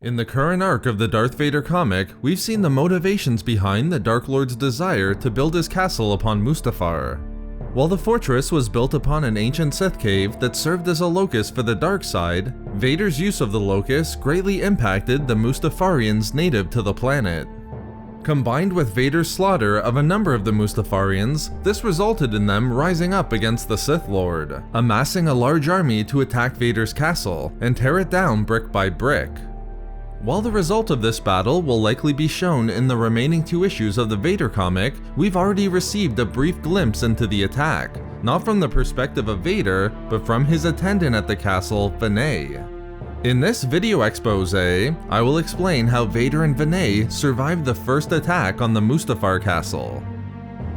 In the current arc of the Darth Vader comic, we've seen the motivations behind the Dark Lord's desire to build his castle upon Mustafar. While the fortress was built upon an ancient Sith cave that served as a locus for the dark side, Vader's use of the locus greatly impacted the Mustafarians native to the planet. Combined with Vader's slaughter of a number of the Mustafarians, this resulted in them rising up against the Sith Lord, amassing a large army to attack Vader's castle and tear it down brick by brick. While the result of this battle will likely be shown in the remaining 2 issues of the Vader comic, we've already received a brief glimpse into the attack, not from the perspective of Vader, but from his attendant at the castle, Vaneé. In this video expose, I will explain how Vader and Vaneé survived the first attack on the Mustafar castle.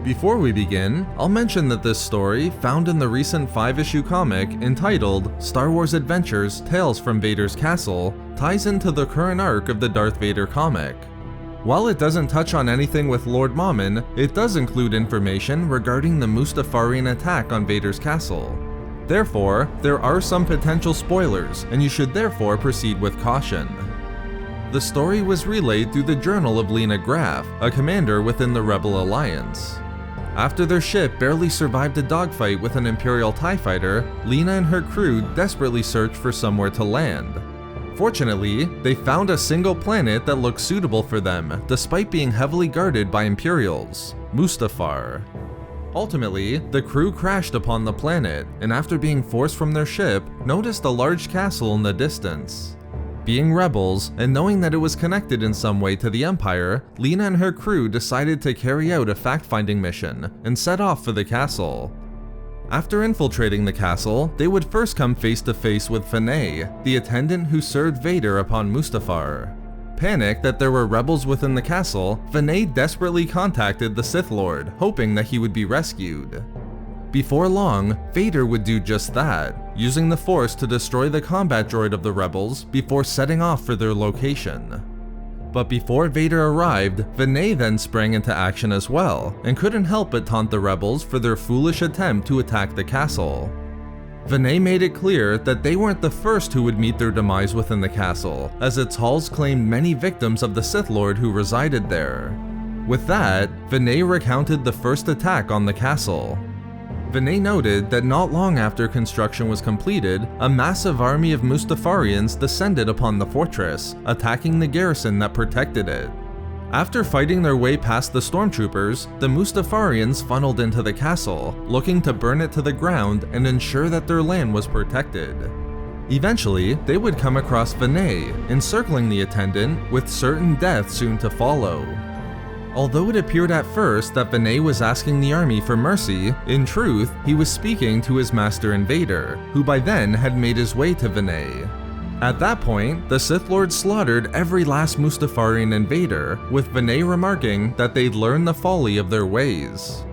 Before we begin, I'll mention that this story, found in the recent 5-issue comic entitled Star Wars Adventures Tales from Vader's Castle, ties into the current arc of the Darth Vader comic. While it doesn't touch on anything with Lord Mammon, it does include information regarding the Mustafarian attack on Vader's castle. Therefore, there are some potential spoilers, and you should therefore proceed with caution. The story was relayed through the journal of Lena Graf, a commander within the Rebel Alliance. After their ship barely survived a dogfight with an Imperial TIE fighter, Lena and her crew desperately searched for somewhere to land. Fortunately, they found a single planet that looked suitable for them, despite being heavily guarded by Imperials, Mustafar. Ultimately, the crew crashed upon the planet, and after being forced from their ship, noticed a large castle in the distance. Being rebels, and knowing that it was connected in some way to the Empire, Lena and her crew decided to carry out a fact-finding mission, and set off for the castle. After infiltrating the castle, they would first come face to face with Vaneé, the attendant who served Vader upon Mustafar. Panicked that there were rebels within the castle, Vaneé desperately contacted the Sith Lord, hoping that he would be rescued. Before long, Vader would do just that, using the Force to destroy the combat droid of the rebels before setting off for their location. But before Vader arrived, Vaneé then sprang into action as well, and couldn't help but taunt the rebels for their foolish attempt to attack the castle. Vaneé made it clear that they weren't the first who would meet their demise within the castle, as its halls claimed many victims of the Sith Lord who resided there. With that, Vaneé recounted the first attack on the castle. Vaneé noted that not long after construction was completed, a massive army of Mustafarians descended upon the fortress, attacking the garrison that protected it. After fighting their way past the stormtroopers, the Mustafarians funneled into the castle, looking to burn it to the ground and ensure that their land was protected. Eventually, they would come across Vaneé, encircling the attendant, with certain death soon to follow. Although it appeared at first that Vaneé was asking the army for mercy, in truth, he was speaking to his master in Vader, who by then had made his way to Vaneé. At that point, the Sith Lord slaughtered every last Mustafarian in Vader, with Vaneé remarking that they'd learned the folly of their ways.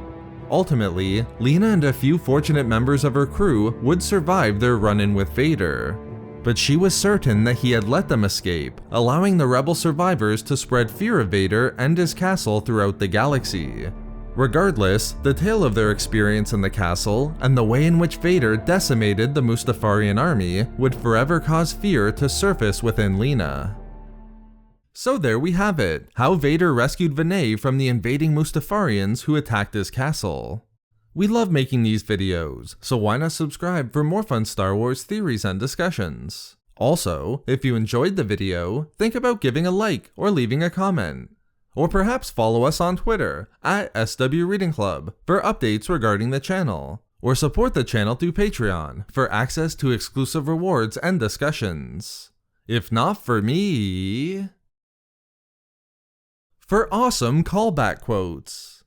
Ultimately, Lena and a few fortunate members of her crew would survive their run-in with Vader. But she was certain that he had let them escape, allowing the rebel survivors to spread fear of Vader and his castle throughout the galaxy. Regardless, the tale of their experience in the castle, and the way in which Vader decimated the Mustafarian army, would forever cause fear to surface within Lena. So there we have it, how Vader rescued Vaneé from the invading Mustafarians who attacked his castle. We love making these videos, so why not subscribe for more fun Star Wars theories and discussions? Also, if you enjoyed the video, think about giving a like or leaving a comment. Or perhaps follow us on Twitter, @SWReadingClub, for updates regarding the channel. Or support the channel through Patreon, for access to exclusive rewards and discussions. If not for me... for awesome callback quotes.